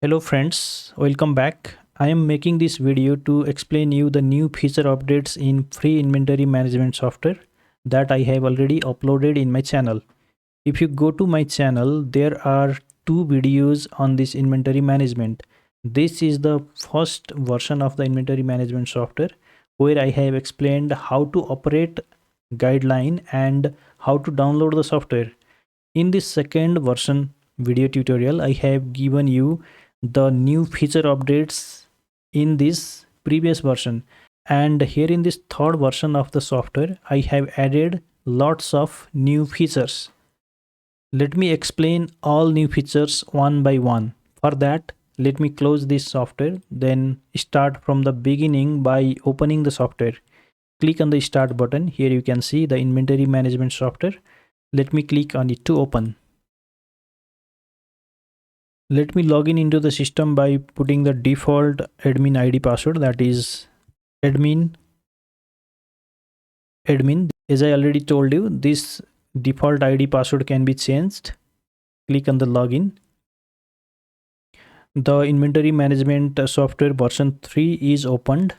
Hello friends, welcome back. I am making this video to explain you the new feature updates in free inventory management software that I have already uploaded in my channel. If you go to my channel, there are two videos on this inventory management. This is the first version of the inventory management software where I have explained how to operate guideline and how to download the software. In this second version video tutorial, I have given you the new feature updates in this previous version. And here in this third version of the software, I have added lots of new features. Let me explain all new features one by one. For that, let me close this software, then start from the beginning by opening the software. Click on the start button. Here you can see the inventory management software. Let me click on it to open. Let me log in into the system by putting the default admin ID password, that is admin. As I already told you, this default ID password can be changed. Click on the login. The inventory management software version 3 is opened.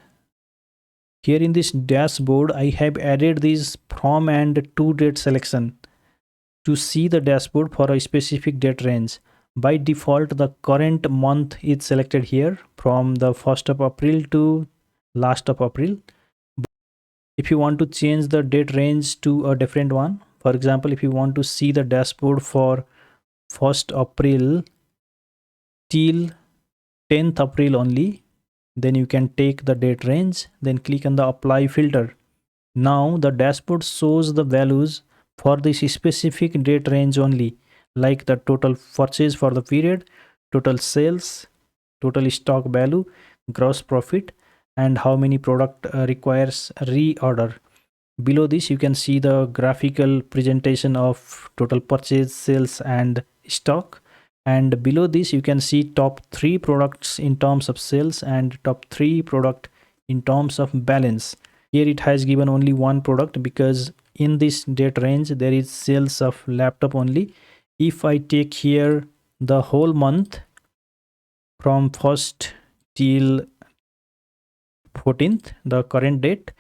Here in this dashboard, I have added this from and to date selection to see the dashboard for a specific date range. By default, the current month is selected here from the 1st of April to last of April. If you want to change the date range to a different one, for example, if you want to see the dashboard for 1st April till 10th April only, then you can take the date range, then click on the apply filter. Now the dashboard shows the values for this specific date range only, like the total purchase for the period, total sales, total stock value, gross profit, and how many product requires reorder. Below this you can see the graphical presentation of total purchase, sales, and stock. And below this you can see top 3 products in terms of sales and top 3 product in terms of balance. Here it has given only one product because in this date range there is sales of laptop only. If I take here the whole month from 1st till 14th, the current date,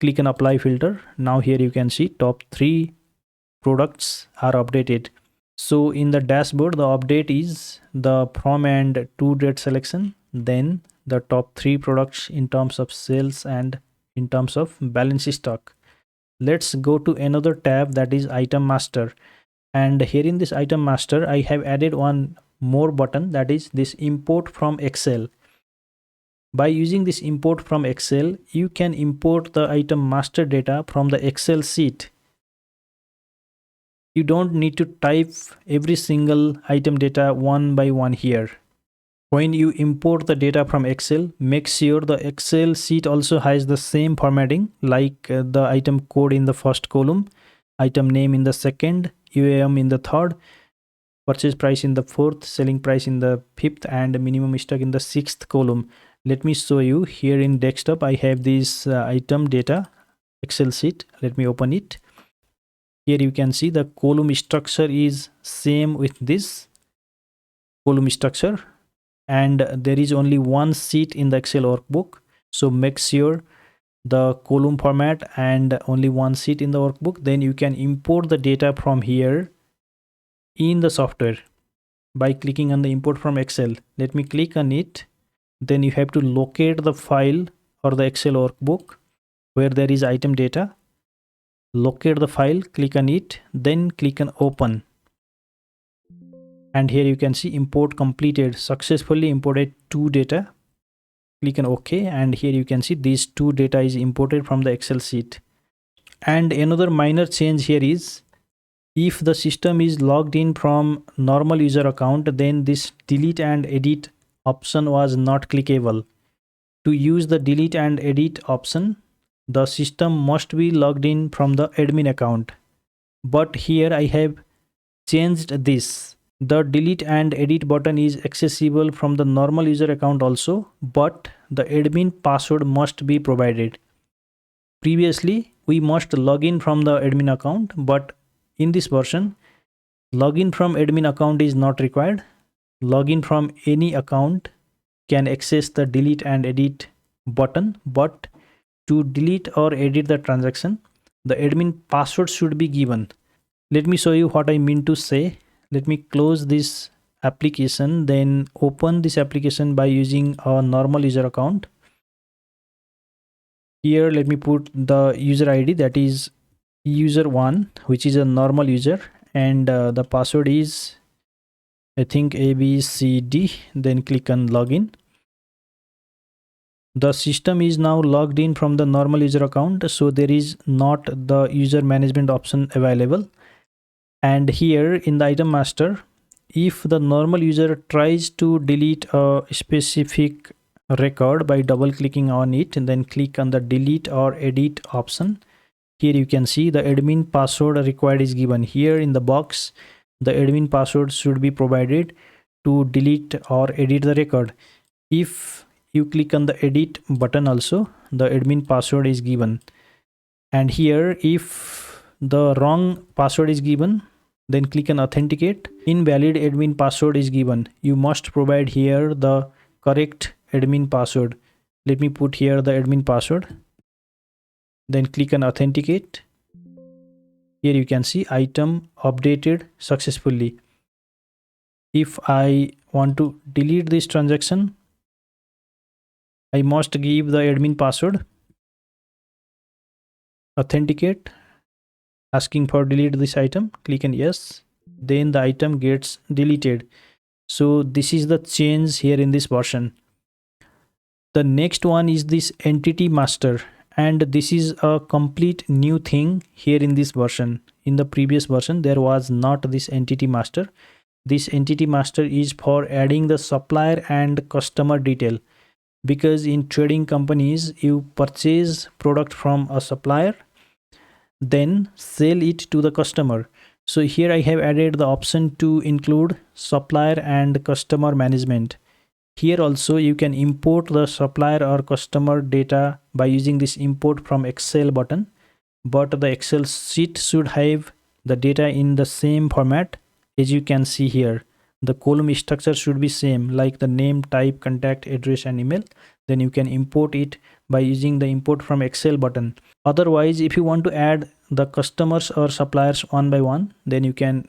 click on apply filter. Now here you can see top 3 products are updated. So in the dashboard, the update is the from and to date selection, then the top 3 products in terms of sales and in terms of balance stock. Let's go to another tab, that is item master. And here in this item master, I have added one more button, that is this import from Excel. By using this import from Excel, you can import the item master data from the Excel sheet. You don't need to type every single item data one by one here. When you import the data from Excel, make sure the Excel sheet also has the same formatting, like the item code in the first column, item name in the second, UAM in the third, purchase price in the fourth, selling price in the fifth, and minimum stock in the sixth column. Let me show you. Here in desktop, I have this item data Excel sheet. Let me open it. Here you can see the column structure is same with this column structure, and there is only one sheet in the Excel workbook. So make sure the column format and only one sheet in the workbook. Then you can import the data from here in the software by clicking on the import from Excel. Let me click on it. Then you have to locate the file or the Excel workbook where there is item data. Locate the file, click on it, then click on open. And here you can see import completed, successfully imported 2 data. Click on OK, and here you can see these 2 data is imported from the Excel sheet. And another minor change here is, if the system is logged in from normal user account, then this delete and edit option was not clickable. To use the delete and edit option, the system must be logged in from the admin account. But here I have changed this. The delete and edit button is accessible from the normal user account also, but the admin password must be provided. Previously, we must log in from the admin account, but in this version, login from admin account is not required. login from any account can access the delete and edit button, but to delete or edit the transaction, the admin password should be given. Let me show you what I mean to say. Let me close this application, then open this application by using a normal user account. Here let me put the user ID, that is user1, which is a normal user, and the password is, I think, ABCD. Then click on login. The system is now logged in from the normal user account, so there is not the user management option available. And here in the item master, if the normal user tries to delete a specific record by double clicking on it, and then click on the delete or edit option, here you can see the admin password required is given. Here in the box, the admin password should be provided to delete or edit the record. If you click on the edit button also, the admin password is given. And here if the wrong password is given, then click on authenticate. Invalid admin password is given. You must provide here the correct admin password. Let me put here the admin password, then click on authenticate. Here you can see item updated successfully. If I want to delete this transaction, I must give the admin password, authenticate, asking for delete this item, click on yes, then the item gets deleted. So this is the change here in this version. The next one is this entity master, and this is a complete new thing here in this version. In the previous version there was not this entity master. This entity master is for adding the supplier and customer detail, because in trading companies you purchase product from a supplier, then sell it to the customer. So here I have added the option to include supplier and customer management. Here also you can import the supplier or customer data by using this import from Excel button, but the Excel sheet should have the data in the same format. As you can see here, the column structure should be same, like the name, type, contact, address and email. Then you can import it by using the import from Excel button. Otherwise, if you want to add the customers or suppliers one by one, then you can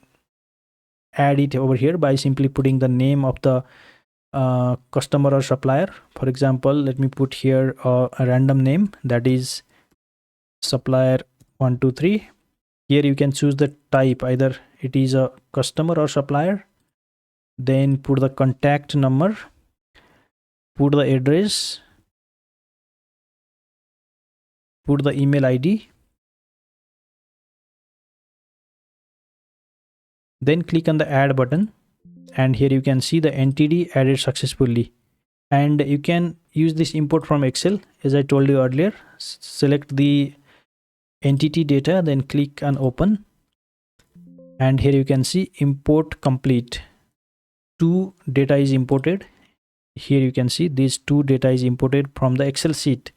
add it over here by simply putting the name of the customer or supplier. For example, let me put here a random name, that is supplier 123. Here you can choose the type, either it is a customer or supplier. Then put the contact number, put the address, put the email ID, then click on the add button, and here you can see the entity added successfully. And you can use this import from Excel, as I told you earlier. Select the entity data, then click on open, and here you can see import complete. Two data is imported. Here you can see these two data is imported from the Excel sheet.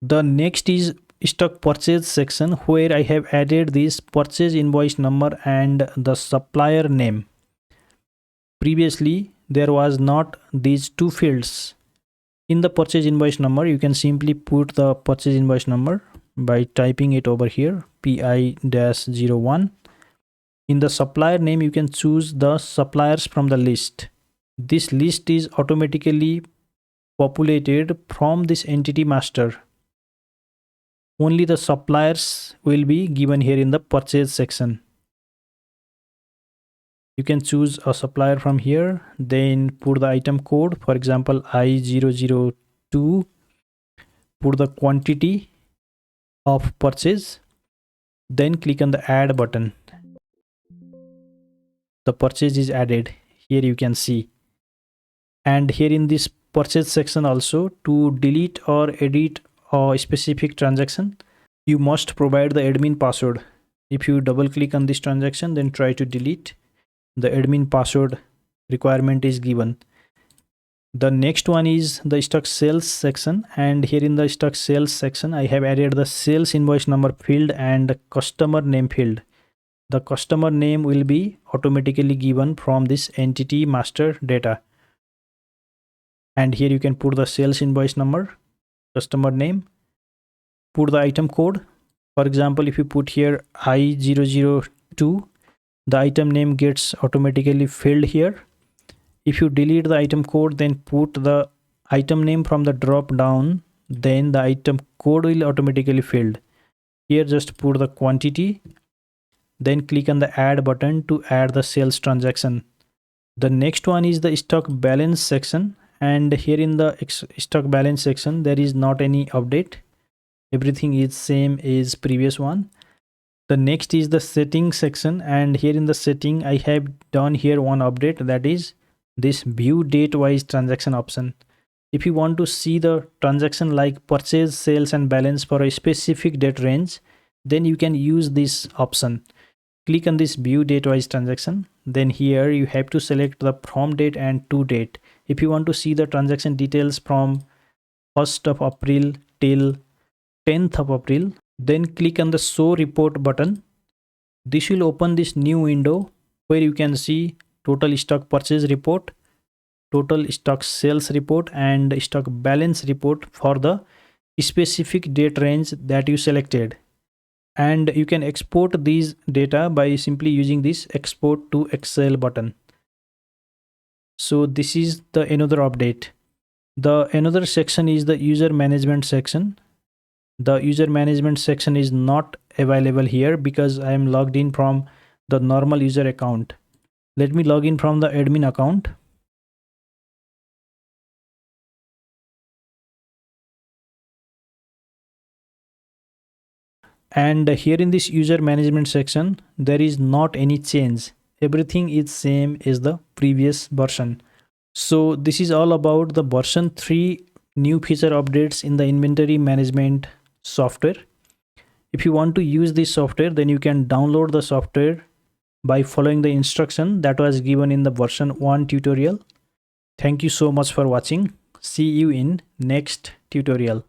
The next is stock purchase section, where I have added this purchase invoice number and the supplier name. Previously there was not these two fields. In the purchase invoice number, you can simply put the purchase invoice number by typing it over here, PI-01. In the supplier name, you can choose the suppliers from the list. This list is automatically populated from this entity master. Only the suppliers will be given here in the purchase section. You can choose a supplier from here, then put the item code, for example I002, put the quantity of purchase, then click on the add button. The purchase is added, here you can see. And here in this purchase section also, to delete or edit a specific transaction, you must provide the admin password. If you double click on this transaction, then try to delete, the admin password requirement is given. The next one is the stock sales section, and here in the stock sales section I have added the sales invoice number field and customer name field. The customer name will be automatically given from this entity master data. And here you can put the sales invoice number, customer name, put the item code. For example, if you put here I002, the item name gets automatically filled here. If you delete the item code, then put the item name from the drop down, then the item code will automatically filled. Here just put the quantity, then click on the add button to add the sales transaction. The next one is the stock balance section, and here in the stock balance section there is not any update, everything is same as previous one. The next is the setting section, and here in the setting I have done here one update, that is this view date wise transaction option. If you want to see the transaction like purchase, sales and balance for a specific date range, then you can use this option. Click on this view date wise transaction, then here you have to select the from date and to date. If you want to see the transaction details from 1st of April till 10th of April, then click on the show report button. This will open this new window where you can see total stock purchase report, total stock sales report and stock balance report for the specific date range that you selected. And you can export these data by simply using this export to Excel button. So this is the another update. The another section is the user management section. The user management section is not available here because I am logged in from the normal user account. Let me log in from the admin account. And here in this user management section there is not any change, everything is same as the previous version. So this is all about the version 3 new feature updates in the inventory management software. If you want to use this software, then you can download the software by following the instruction that was given in the version 1 tutorial. Thank you so much for watching. See you in next tutorial.